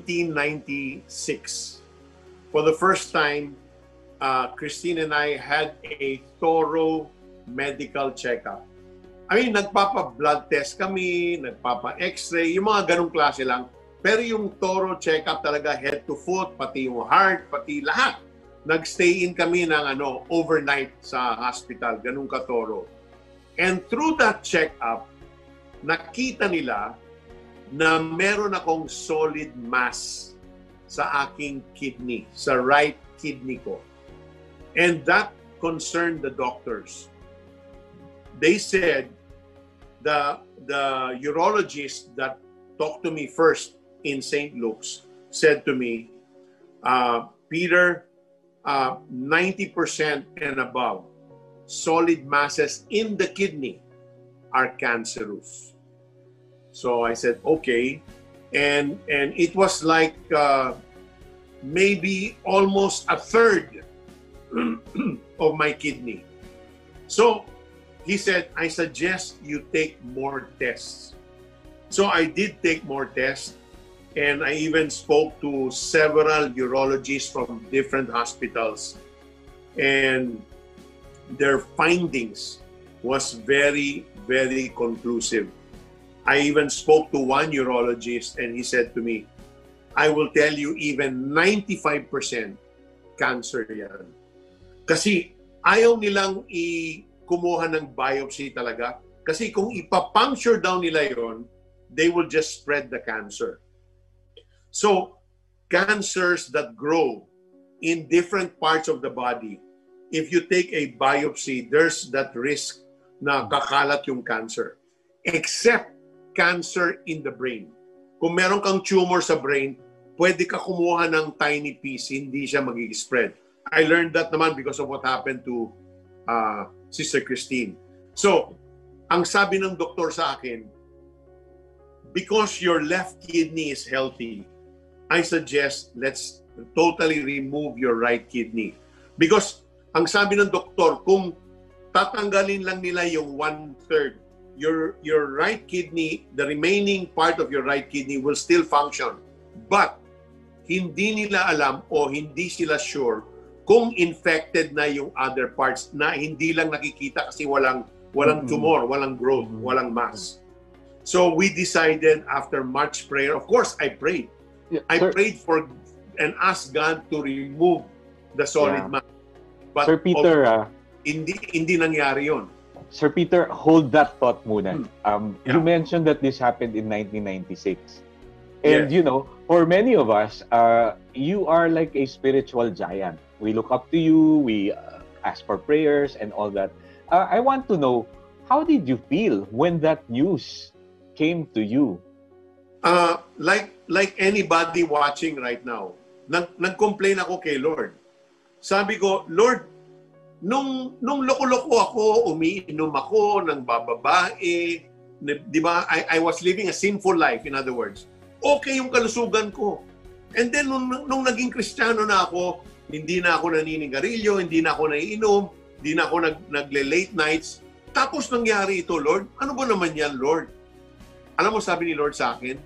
1996. For the first time, Christine and I had a thorough medical checkup. I mean, nagpapa-blood test kami, nagpapa-x-ray, yung mga ganong klase lang. Pero yung thorough check-up talaga, head to foot, pati yung heart, pati lahat. Nag-stay in kami ng overnight sa hospital, ganun ka-thorough. And through that check-up, nakita nila na meron akong solid mass sa aking kidney, sa right kidney ko. And that concerned the doctors. They said, the urologist that talked to me first in St. Luke's said to me, Peter, 90% and above solid masses in the kidney are cancerous. So I said, okay. And it was like maybe almost a third of my kidney. So he said, I suggest you take more tests. So I did take more tests, and I even spoke to several urologists from different hospitals, and their findings was very, very conclusive. I even spoke to one urologist, and he said to me, I will tell you even 95% cancer yan. Kasi ayaw nilang kumuha ng biopsy talaga. Kasi kung ipapuncture down nila yon, they will just spread the cancer. So, cancers that grow in different parts of the body, if you take a biopsy, there's that risk na kakalat yung cancer. Except cancer in the brain. Kung meron kang tumor sa brain, pwede ka kumuha ng tiny piece, hindi siya mag-spread. I learned that naman because of what happened to Sister Christine. So, ang sabi ng doktor sa akin, because your left kidney is healthy, I suggest let's totally remove your right kidney. Because ang sabi ng doktor, kung tatanggalin lang nila yung 1/3, your right kidney, the remaining part of your right kidney will still function. But hindi nila alam o hindi sila sure kung infected na yung other parts na hindi lang nakikita kasi walang tumor, walang growth, walang mass. So we decided after much prayer, of course I prayed. Yeah, I prayed for and asked God to remove the solid mass. But Sir Peter, hindi nangyari yon. Sir Peter, hold that thought muna. You Yeah. mentioned that this happened in 1996. And Yes. you know, for many of us, you are like a spiritual giant. We look up to you, we ask for prayers and all that. I want to know, how did you feel when that news came to you? Like anybody watching right now, nag-complain ako kay Lord. Sabi ko, Lord, nung loko-loko ako, umiinom ako ng bababae, di ba? I was living a sinful life, in other words. Okay yung kalusugan ko. And then, nung naging Kristiyano na ako, hindi na ako naninigarilyo, hindi na ako naiinom, hindi na ako nagle-late nights. Tapos nangyari ito, Lord. Ano ba naman yan, Lord? Alam mo, sabi ni Lord sa akin,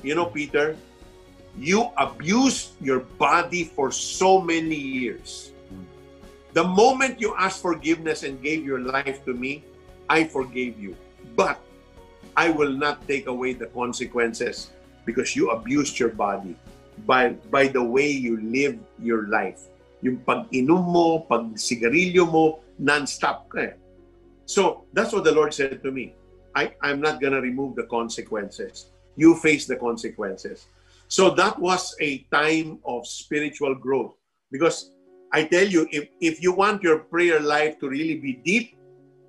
you know, Peter, you abused your body for so many years. The moment you asked forgiveness and gave your life to me, I forgave you. But I will not take away the consequences because you abused your body by the way you live your life. Yung pag-inom mo, pag-sigarilyo mo, non-stop ka eh. So, that's what the Lord said to me. I'm not gonna remove the consequences. You face the consequences. So that was a time of spiritual growth. Because I tell you, if you want your prayer life to really be deep,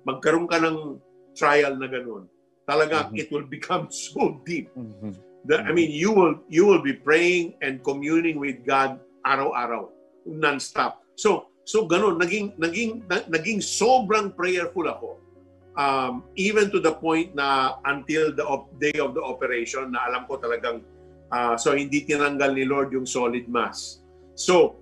magkaroon ka ng trial na ganun. Talaga, it will become so deep. I mean, you will be praying and communing with God araw-araw, non-stop. So ganun, naging sobrang prayerful ako. Even to the point na until the day of the operation, na alam ko talagang, so hindi tinanggal ni Lord yung solid mass. So,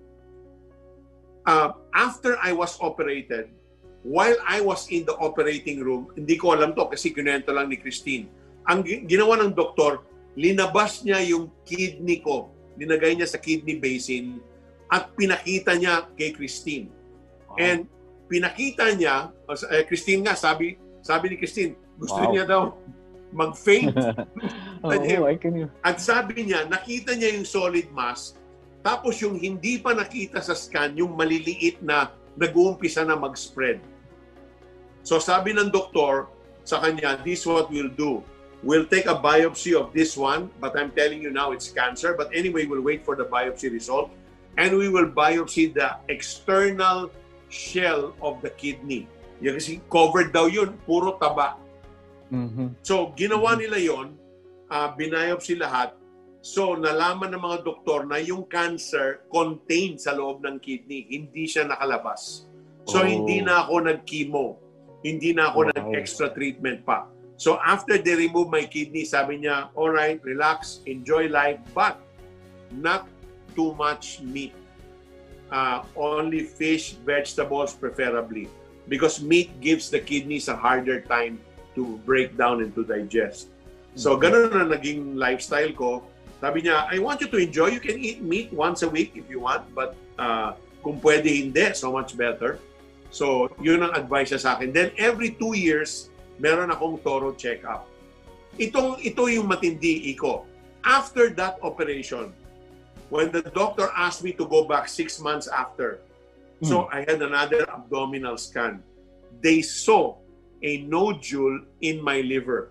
after I was operated, while I was in the operating room, hindi ko alam to kasi kinuwento lang ni Christine. Ang ginawa ng doktor, linabas niya yung kidney ko linagay niya sa kidney basin at pinakita niya kay Christine. Wow. And pinakita niya, Christine nga, sabi ni Christine, gusto Wow. niya daw mag-faint. I can... At sabi niya, nakita niya yung solid mass, tapos yung hindi pa nakita sa scan, yung maliliit na nag-uumpisa na mag-spread. So sabi ng doktor sa kanya, this is what we'll do. We'll take a biopsy of this one, but I'm telling you now it's cancer. But anyway, we'll wait for the biopsy result. And we will biopsy the external shell of the kidney. Yung kasi covered daw yun, puro taba. So ginawa nila yon, binayopsy lahat. So nalaman ng mga doktor na yung cancer contained sa loob ng kidney, hindi siya nakalabas. So hindi na ako nag-chemo, hindi na ako nag-extra treatment pa. So after they remove my kidney, sabi niya, all right, relax, enjoy life, but not too much meat. Only fish, vegetables preferably. Because meat gives the kidneys a harder time to break down and to digest. So ganun na naging lifestyle ko. Sabi niya, I want you to enjoy. You can eat meat once a week if you want, but kung pwede hindi, so much better. So yun ang advice niya sa akin. Then every 2 years, meron akong thorough check-up. Ito yung matindi, Iko. After that operation, when the doctor asked me to go back 6 months after, so I had another abdominal scan. They saw a nodule in my liver.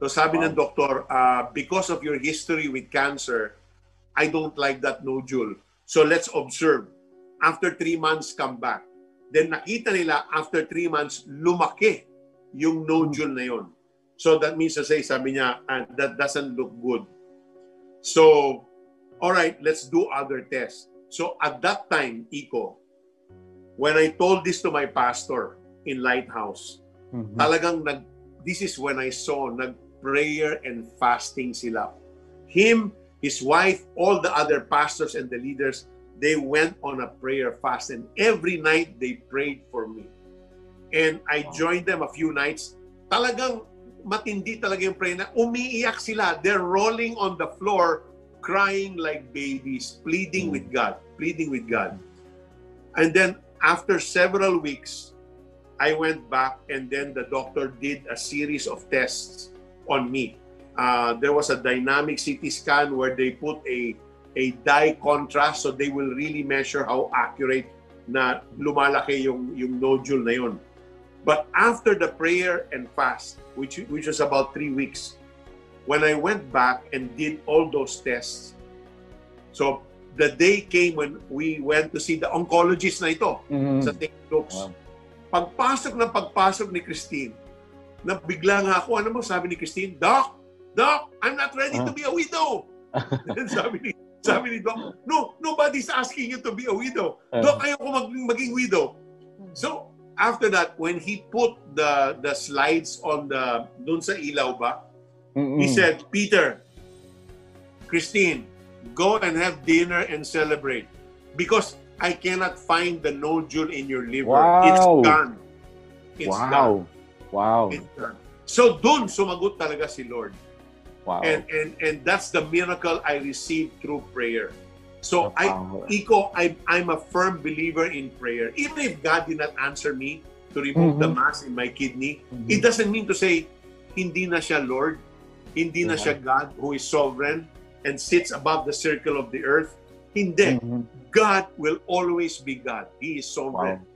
So sabi ng doktor, because of your history with cancer, I don't like that nodule. So let's observe. After 3 months, come back. Then nakita nila, after 3 months, lumaki yung nodule na yon. So that means to say, sabi niya, that doesn't look good. So, all right, let's do other tests. So at that time, Iko, when I told this to my pastor in Lighthouse, talagang this is when I saw nag-prayer and fasting sila. Him, his wife, all the other pastors and the leaders, they went on a prayer fast, and every night they prayed for me. And I joined them a few nights. Talagang matindi talaga yung prayer na umiiyak sila. They're rolling on the floor, crying like babies, pleading with God. And then after several weeks, I went back, and then the doctor did a series of tests on me. There was a dynamic CT scan where they put a dye contrast, so they will really measure how accurate na lumalaki yung nodule na yun. But after the prayer and fast, which was about 3 weeks, when I went back and did all those tests, so the day came when we went to see the oncologist na ito sa St. Luke's. Wow. Pagpasok ni Christine, nabigla nga ako. Ano mo sabi ni Christine? Doc, I'm not ready to be a widow. sabi ni Doc, no, nobody's asking you to be a widow. Doc, ayoko maging widow. So, after that, when he put the slides on dun sa ilaw ba, he said, Peter, Christine, go and have dinner and celebrate. Because I cannot find the nodule in your liver. Wow. It's gone. It's gone. Wow. It's gone. So dun sumagot talaga si Lord. Wow. And that's the miracle I received through prayer. So Wow. I'm a firm believer in prayer. Even if God did not answer me to remove the mass in my kidney, it doesn't mean to say hindi na siya Lord, hindi na siya God who is sovereign and sits above the circle of the earth. Hindi. God will always be God. He is sovereign. Wow.